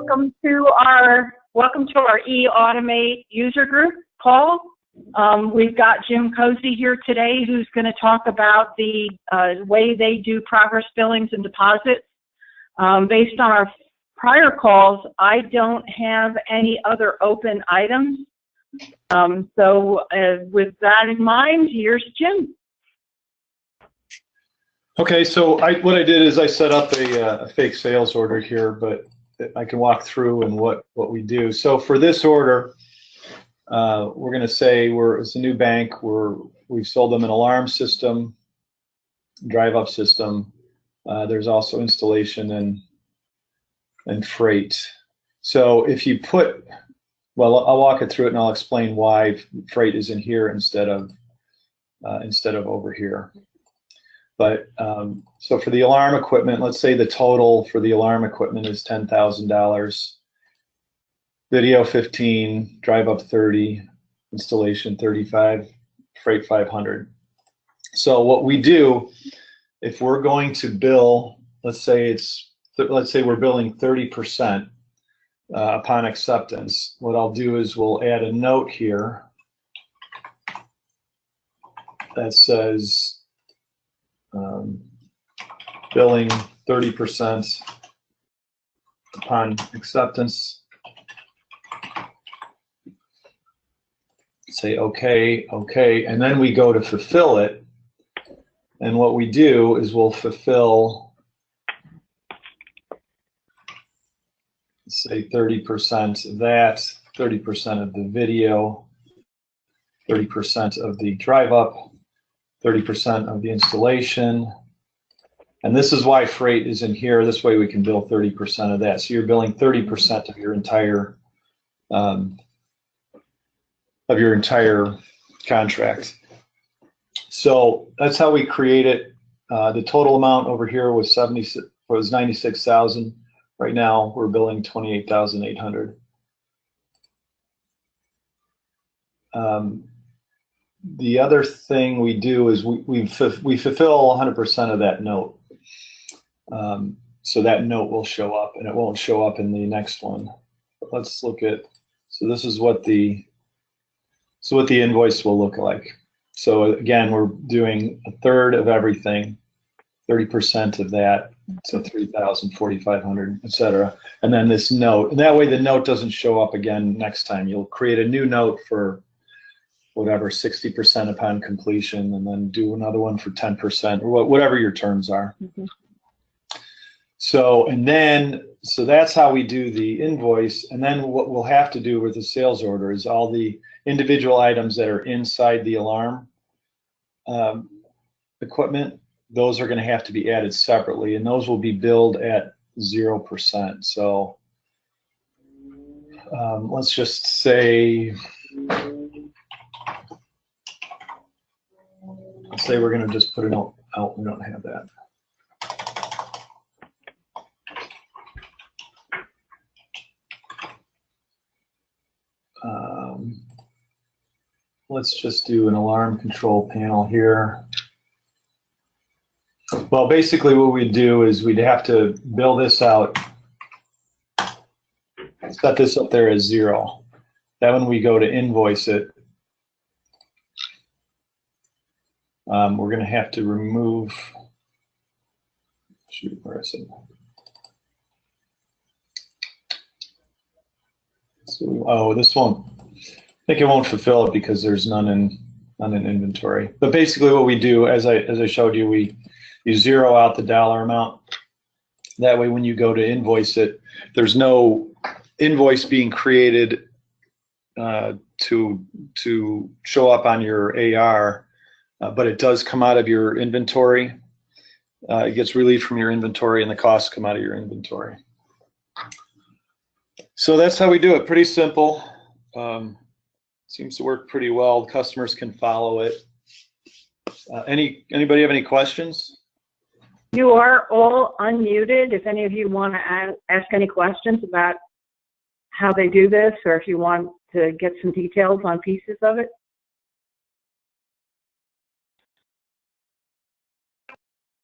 welcome to our eAutomate user group call. We've got Jim Cozzi here today, who's going to talk about the way they do progress billings and deposits. Based on our prior calls, I don't have any other open items. With that in mind, here's Jim. Okay, so what I did is I set up a fake sales order here, but I can walk through and what we do. So for this order, we're going to say it's a new bank. We've sold them an alarm system, drive-up system. There's also installation and freight. So if you I'll walk it through it and I'll explain why freight is in here instead of over here. But so for the alarm equipment, let's say the total for the alarm equipment is $10,000. Video 15, drive up 30, installation 35, freight 500. So what we do, if we're going to bill, let's say we're billing 30% upon acceptance. What I'll do is we'll add a note here that says billing 30% upon acceptance. Say okay, and then we go to fulfill it. And what we do is we'll fulfill, say 30% of that, 30% of the video, 30% of the drive up, 30% of the installation. And this is why freight is in here. This way we can bill 30% of that. So you're billing 30% of your entire contract. So that's how we create it. The total amount over here was 96,000. Right now we're billing 28,800. The other thing we do is we fulfill 100% of that note. So that note will show up, and it won't show up in the next one. But let's look at. So this is what the invoice will look like. So again, we're doing a third of everything, 30% of that, so 3,000, 4,500, etc. And then this note, and that way the note doesn't show up again next time. You'll create a new note for whatever, 60% upon completion, and then do another one for 10%, or whatever your terms are. Mm-hmm. So that's how we do the invoice. And then what we'll have to do with the sales order is all the individual items that are inside the alarm equipment, those are going to have to be added separately, and those will be billed at 0%. So let's just say, we're going to just put a note out. We don't have that. Let's just do an alarm control panel here. Well, basically what we'd do is we'd have to bill this out, set this up there as 0. Then when we go to invoice it, we're going to have to remove, where is it? So, this won't, I think it won't fulfill it because there's none in inventory. But basically what we do, as I showed you, you zero out the dollar amount. That way when you go to invoice it, there's no invoice being created to show up on your AR, but it does come out of your inventory. It gets relieved from your inventory, and the costs come out of your inventory. So that's how we do it. Pretty simple. Seems to work pretty well. Customers can follow it. Anybody have any questions? You are all unmuted. If any of you want to ask any questions about how they do this, or if you want to get some details on pieces of it.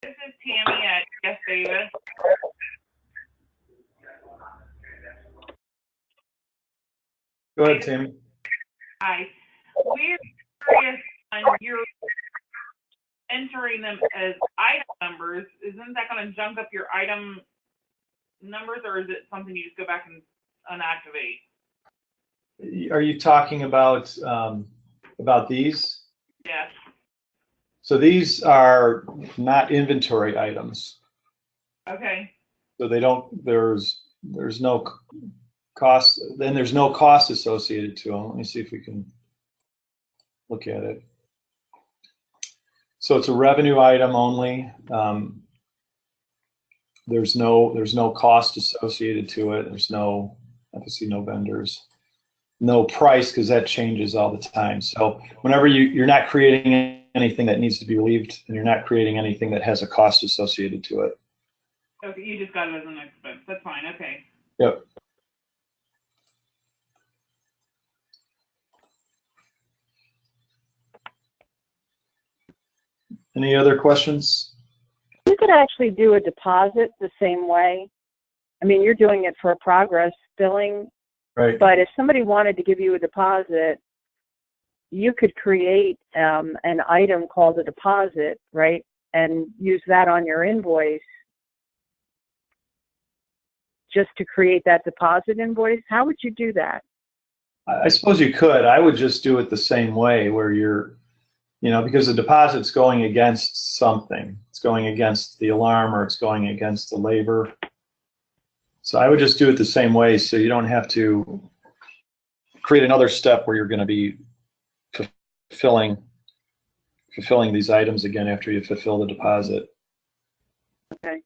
This is Tammy at Jeff Davis. Go ahead, Tammy. Hi. We're curious on your entering them as item numbers. Isn't that going to junk up your item numbers, or is it something you just go back and unactivate? Are you talking about these? Yes. So these are not inventory items. Okay. So they don't. There's no cost. Then there's no cost associated to them. Let me see if we can look at it. So it's a revenue item only. There's no cost associated to it. There's no, obviously, no vendors. No price, because that changes all the time. So whenever you're not creating anything that needs to be relieved, and you're not creating anything that has a cost associated to it. Okay, you just got it as an expense. That's fine. Okay. Yep. Any other questions? You could actually do a deposit the same way. I mean, you're doing it for a progress billing, Right. but if somebody wanted to give you a deposit, you could create an item called a deposit, right, and use that on your invoice just to create that deposit invoice. How would you do that? I suppose you could. I would just do it the same way, where you're, because the deposit's going against something. It's going against the alarm, or it's going against the labor. So I would just do it the same way, so you don't have to create another step where you're going to be fulfilling these items again after you fulfill the deposit. Okay.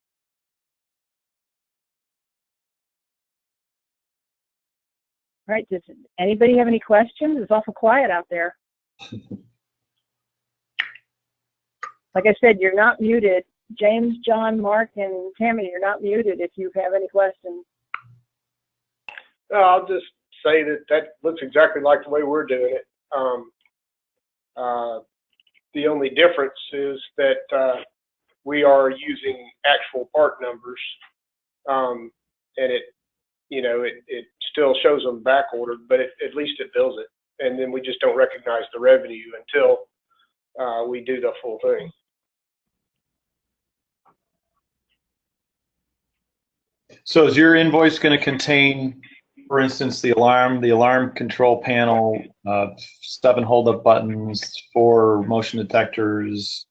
All right. Does anybody have any questions? It's awful quiet out there. Like I said, you're not muted. James, John, Mark, and Tammy, you're not muted if you have any questions. I'll just say that looks exactly like the way we're doing it. The only difference is that we are using actual part numbers, and it still shows them back ordered, but at least it bills it, and then we just don't recognize the revenue until we do the full thing. So is your invoice going to contain, for instance, the alarm control panel, 7 hold-up buttons, 4 motion detectors,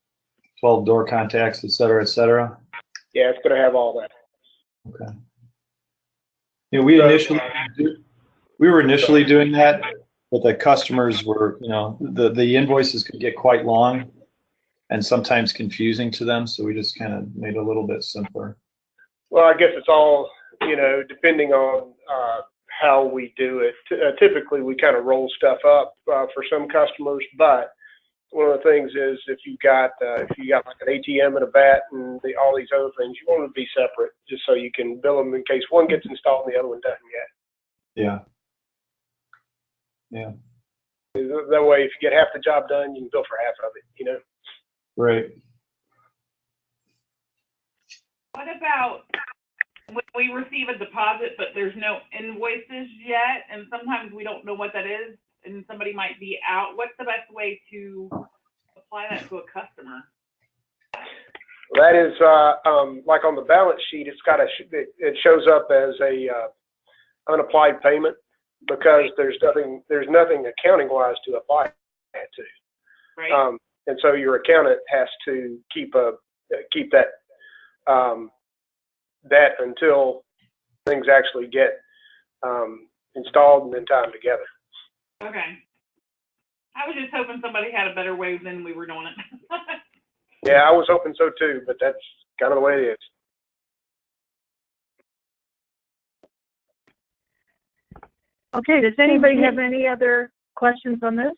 12 door contacts, et cetera, et cetera? Yeah, it's going to have all that. Okay. We were initially doing that, but the customers were, the invoices could get quite long and sometimes confusing to them, so we just kind of made it a little bit simpler. Well, I guess it's all, depending on how we do it. Typically, we kind of roll stuff up for some customers, but one of the things is if you got like an ATM and a VAT and all these other things, you want them to be separate, just so you can bill them in case one gets installed and the other one doesn't yet. Yeah. Yeah. That way, if you get half the job done, you can bill for half of it. Right. What about when we receive a deposit, but there's no invoices yet, and sometimes we don't know what that is, and somebody might be out? What's the best way to apply that to a customer? That is like on the balance sheet. It shows up as a unapplied payment because there's nothing accounting wise to apply that to. Right. And so your accountant has to keep that until things actually get installed and then timed together. Okay. I was just hoping somebody had a better way than we were doing it. Yeah, I was hoping so too, but that's kind of the way it is. Okay, does anybody have any other questions on this?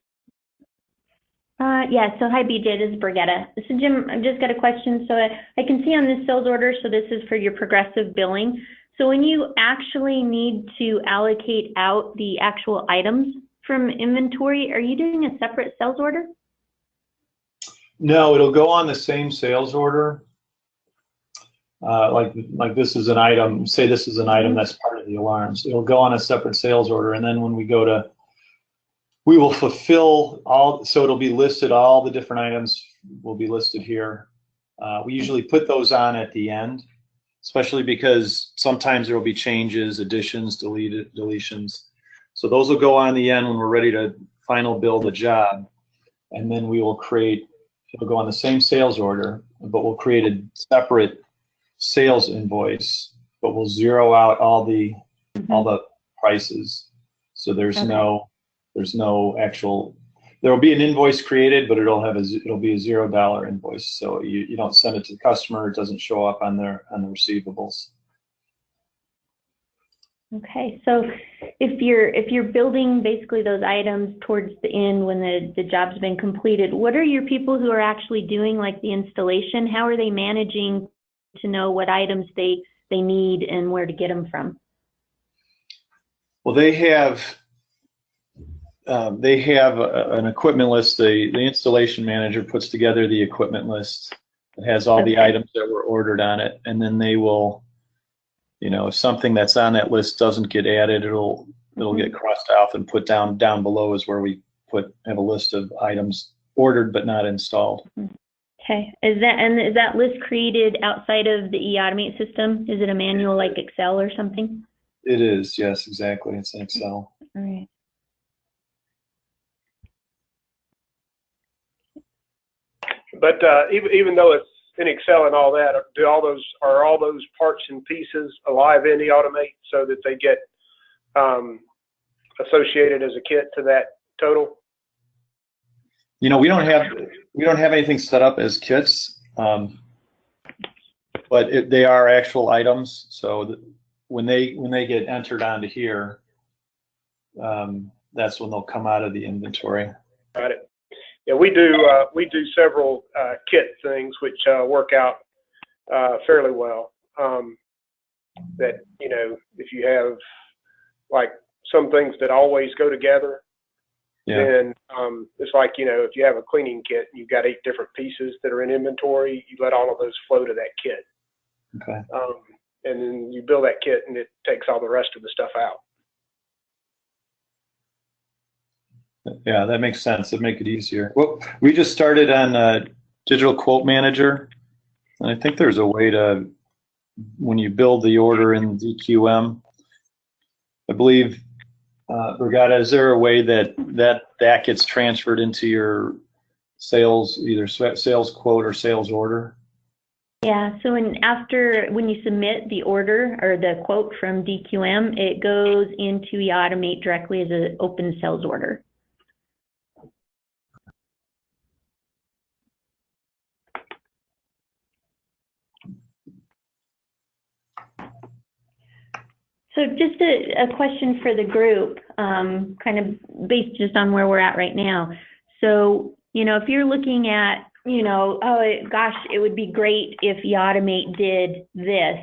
Yeah, so hi BJ, this is Brigitta. So Jim, I've just got a question. So I can see on this sales order, so this is for your progressive billing. So when you actually need to allocate out the actual items from inventory, are you doing a separate sales order? No, it'll go on the same sales order. Like this is an item, say this is an item that's part order, the alarms. It'll go on a separate sales order, and then when we go to, we will fulfill all, so it'll be listed, all the different items will be listed here. We usually put those on at the end, especially because sometimes there will be changes, additions, deletions. So those will go on the end when we're ready to final bill the job, and then we will create, it'll go on the same sales order, but we'll create a separate sales invoice, but we'll zero out all the prices. So there's no actual, there will be an invoice created, but it'll be a $0 invoice. So you don't send it to the customer, it doesn't show up on the receivables. Okay, so if you're building basically those items towards the end when the job's been completed, what are your people who are actually doing like the installation? How are they managing to know what items they need and where to get them from? Well, they have an equipment list. The installation manager puts together the equipment list. It has all the items that were ordered on it, and then they will, you know, if something that's on that list doesn't get added, it'll get crossed out and put down below is where we have a list of items ordered but not installed. Okay, is that list created outside of the eAutomate system? Is it a manual like Excel or something? It is, yes, exactly. It's in Excel. All right. But even though it's in Excel and all that, are all those parts and pieces alive in eAutomate so that they get associated as a kit to that total? You know, we don't have anything set up as kits, but they are actual items. So when they get entered onto here, that's when they'll come out of the inventory. Got it. Yeah, we do several kit things which work out fairly well. That, you know, if you have like some things that always go together, then it's like, you know, if you have a cleaning kit and you've got 8 different pieces that are in inventory, you let all of those flow to that kit. Okay. And then you build that kit and it takes all the rest of the stuff out. Yeah, that makes sense. It'd make it easier. Well, we just started on Digital Quote Manager, and I think there's a way to, when you build the order in DQM, I believe, Brigada, is there a way that gets transferred into your sales, either sales quote or sales order? Yeah, so when you submit the order or the quote from DQM, it goes into eAutomate directly as an open sales order. So just a question for the group, kind of based just on where we're at right now. So, you know, if you're looking at, you know, oh gosh, it would be great if eAutomate did this.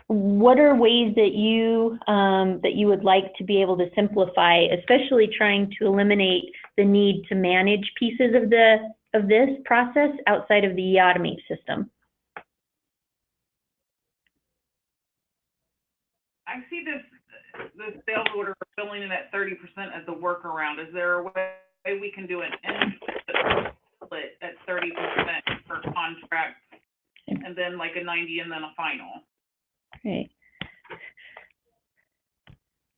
What are ways that you would like to be able to simplify, especially trying to eliminate the need to manage pieces of this process outside of the eAutomate system? I see this sales order filling in at 30% as the workaround. Is there a way we can do an split at 30% per contract, and then like a 90 and then a final? Okay.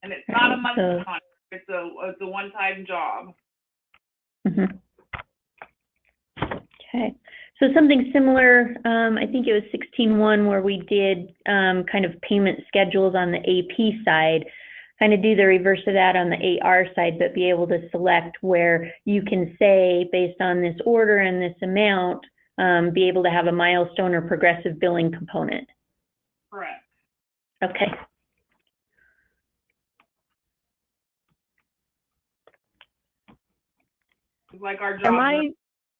And it's not a monthly contract. It's a one-time job. Okay. So something similar, I think it was 16.1 where we did kind of payment schedules on the AP side, kind of do the reverse of that on the AR side, but be able to select where you can say, based on this order and this amount, be able to have a milestone or progressive billing component. Correct. Okay. Like our job.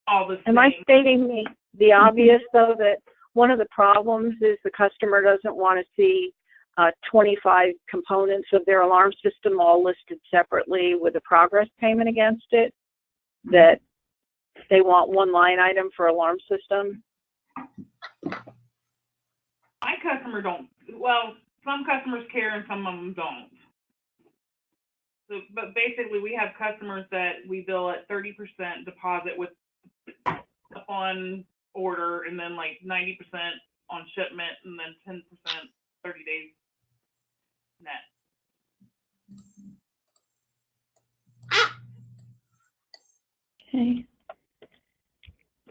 Am I stating the obvious, though, that one of the problems is the customer doesn't want to see 25 components of their alarm system all listed separately with a progress payment against it, that they want one line item for alarm system? My customer don't, well, some customers care and some of them don't. So, but basically, we have customers that we bill at 30% deposit with upon order, and then like 90% on shipment, and then 10% 30 days net. Okay.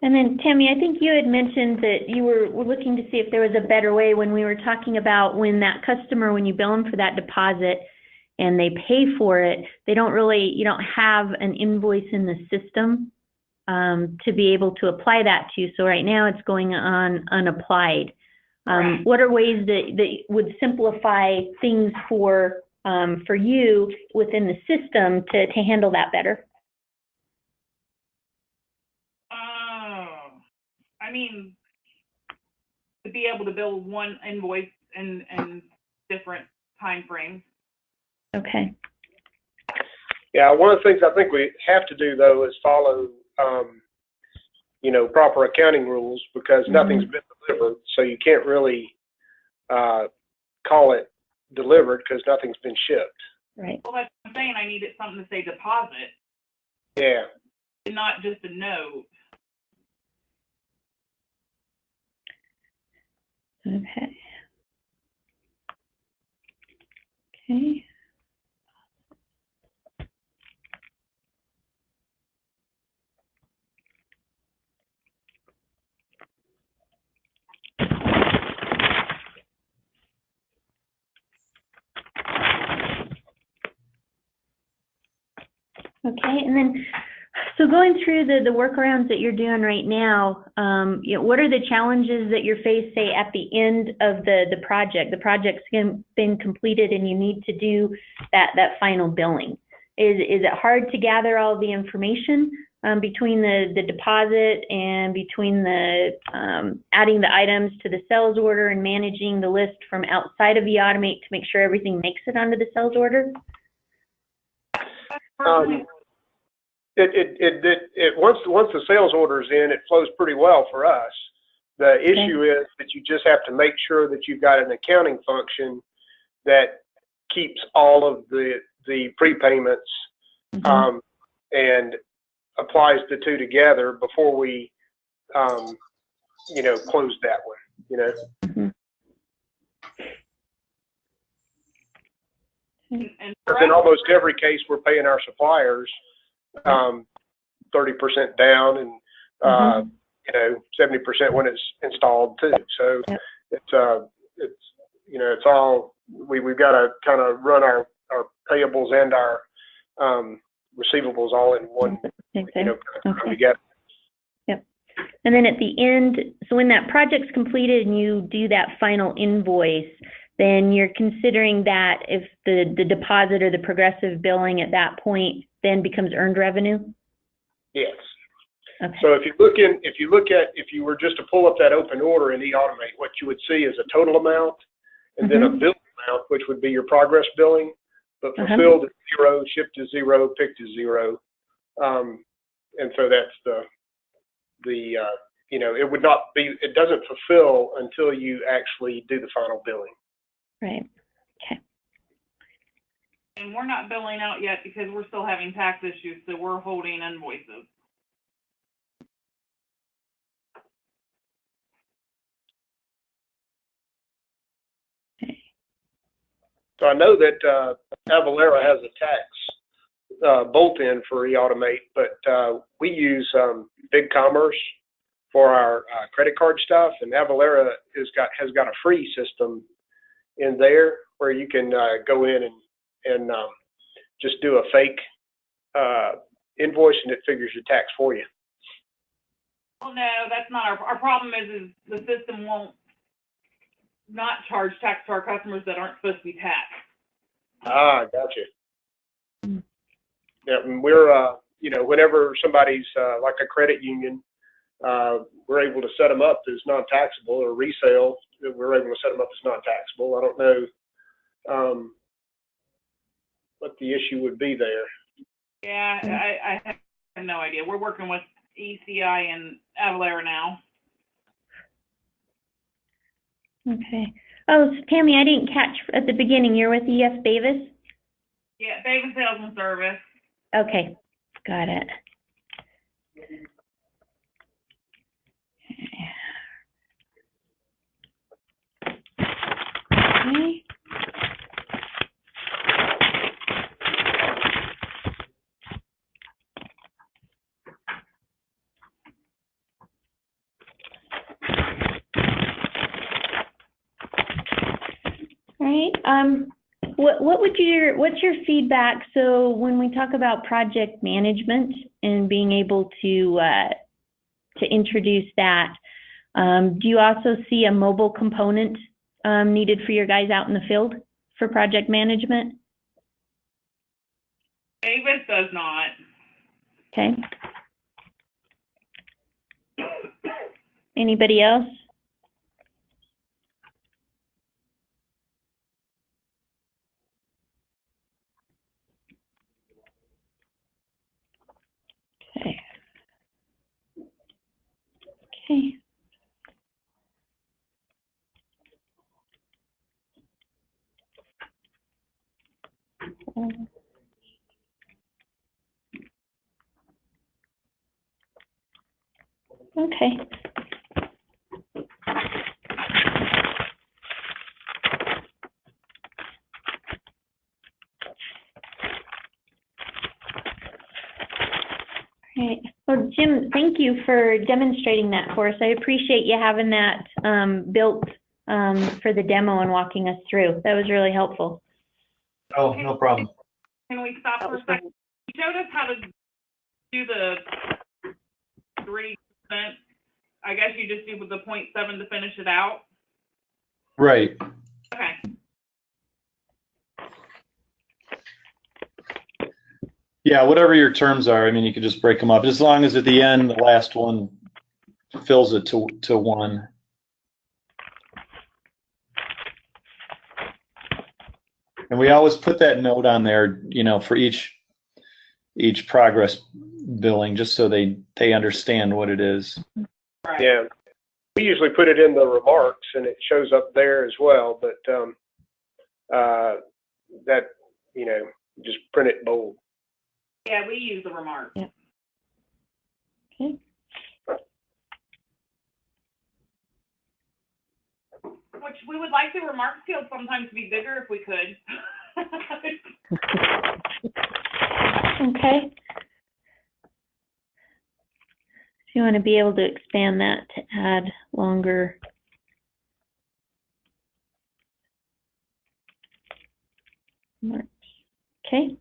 And then, Tammy, I think you had mentioned that you were looking to see if there was a better way when we were talking about when that customer, when you bill them for that deposit and they pay for it, you don't have an invoice in the system to be able to apply that to. So right now it's going on unapplied. Right. What are ways that would simplify things for you within the system to handle that better? I mean, to be able to bill one invoice in different time frames. Okay. Yeah, one of the things I think we have to do though is follow, proper accounting rules, because nothing's been delivered, so you can't really call it delivered because nothing's been shipped. Right. Well, that's what I'm saying. I needed something to say deposit. Yeah. And not just a note. Okay. Okay. Okay, and then, so going through the workarounds that you're doing right now, what are the challenges that you're faced, say, at the end of the project? The project's been completed and you need to do that final billing. Is it hard to gather all the information between the deposit and between the adding the items to the sales order and managing the list from outside of eAutomate to make sure everything makes it onto the sales order? Once the sales order is in, it flows pretty well for us. The issue is that you just have to make sure that you've got an accounting function that keeps all of the prepayments and applies the two together before we, close that one. In almost every case, we're paying our suppliers 30% down, and 70% when it's installed too. So it's all we've got to kind of run our payables and our receivables all in one, together. Yep. And then at the end, so when that project's completed and you do that final invoice, then you're considering that if the deposit or the progressive billing at that point then becomes earned revenue? Yes. Okay. So if you were just to pull up that open order in eAutomate, what you would see is a total amount and then a bill amount, which would be your progress billing, but fulfilled at 0, shipped to 0, picked to 0. And so that's it doesn't fulfill until you actually do the final billing. Right. Okay. And we're not billing out yet because we're still having tax issues, so we're holding invoices. Okay. So I know that Avalara has a tax bolt-in for eAutomate, but we use BigCommerce for our credit card stuff, and Avalara has got a free system in there where you can go in and just do a fake invoice, and it figures your tax for you. Well, no, that's not our problem. Is the system won't not charge tax to our customers that aren't supposed to be taxed. Ah, gotcha. Yeah, and we're whenever somebody's like a credit union, we're able to set them up as non-taxable, or resale, we're able to set them up as non-taxable. I don't know what the issue would be there. Yeah, I have no idea. We're working with ECI and Avalara now. Okay. Oh, so Tammy, I didn't catch at the beginning. You're with EF Davis? Yeah, Davis Sales and Service. Okay, got it. Okay. All right. What's your feedback? So when we talk about project management and being able to introduce that, do you also see a mobile component needed for your guys out in the field for project management? Davis does not. Okay. Anybody else? Okay. Okay. Okay. Right. Well, Jim, thank you for demonstrating that for us. I appreciate you having that built for the demo and walking us through. That was really helpful. Oh, no problem. Can we stop for a second? You showed us how to do the 3%. I guess you just do with the 0.7 to finish it out. Right. Okay. Yeah, whatever your terms are, I mean, you could just break them up as long as at the end, the last one fills it to 1. And we always put that note on there, you know, for each progress billing, just so they understand what it is. Right. Yeah. We usually put it in the remarks and it shows up there as well, but that, you know, just print it bold. Yeah, we use the remarks. Yeah. Okay. Which we would like the remarks field sometimes to be bigger if we could. Okay. If you want to be able to expand that to add longer. Marks. Okay.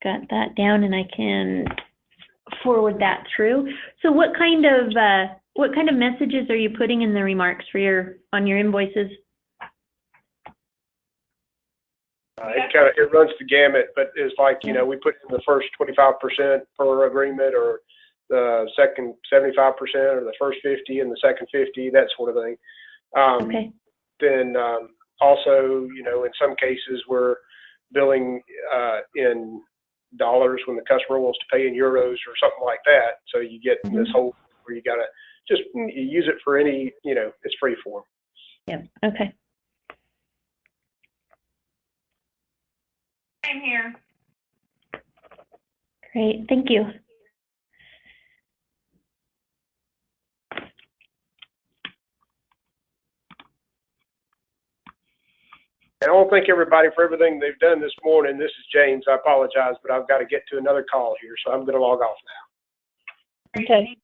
Got that down, and I can forward that through. So what kind of messages are you putting in the remarks for on your invoices? It runs the gamut, but it's like, you know, we put in the first 25% per agreement, or the second 75%, or the first 50 and the second 50, that sort of thing. Okay. Then also, you know, in some cases we're billing in dollars when the customer wants to pay in euros or something like that. So you get this whole where you got to just use it for any, you know, it's free form. Yeah. Okay. Same here. Great. Thank you. And I want to thank everybody for everything they've done this morning. This is James. I apologize, but I've got to get to another call here, so I'm going to log off now. Okay.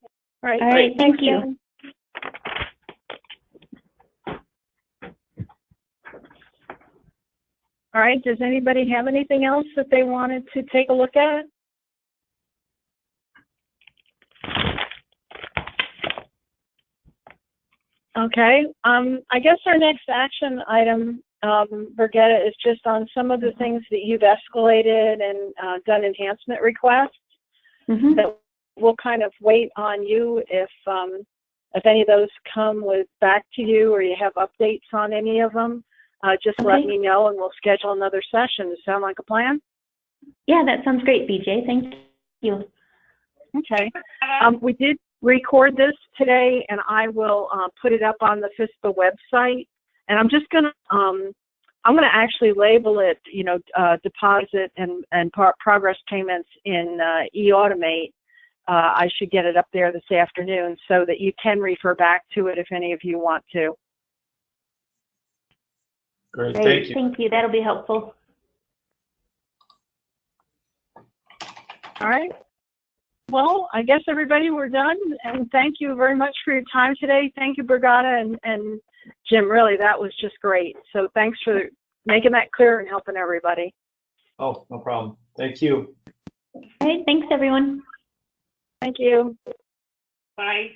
All right. All right. Thank you. All right. Does anybody have anything else that they wanted to take a look at? Okay. I guess our next action item, Brigitte, is just on some of the things that you've escalated and done enhancement requests. That we'll kind of wait on you if any of those come back to you or you have updates on any of them. Just let me know and we'll schedule another session. Does that sound like a plan? Yeah, that sounds great, BJ. Thank you. Okay. We did record this today, and I will put it up on the FSPA website. And I'm just going to, I'm going to actually label it, you know, deposit and progress payments in eAutomate. I should get it up there this afternoon so that you can refer back to it if any of you want to. Great, Great, thank you. thank you. That'll be helpful. All right. Well, I guess everybody, we're done. And thank you very much for your time today. Thank you, Brigada and Jim. Really, that was just great. So thanks for making that clear and helping everybody. Oh, no problem. Thank you. All right, thanks everyone. Thank you. Bye.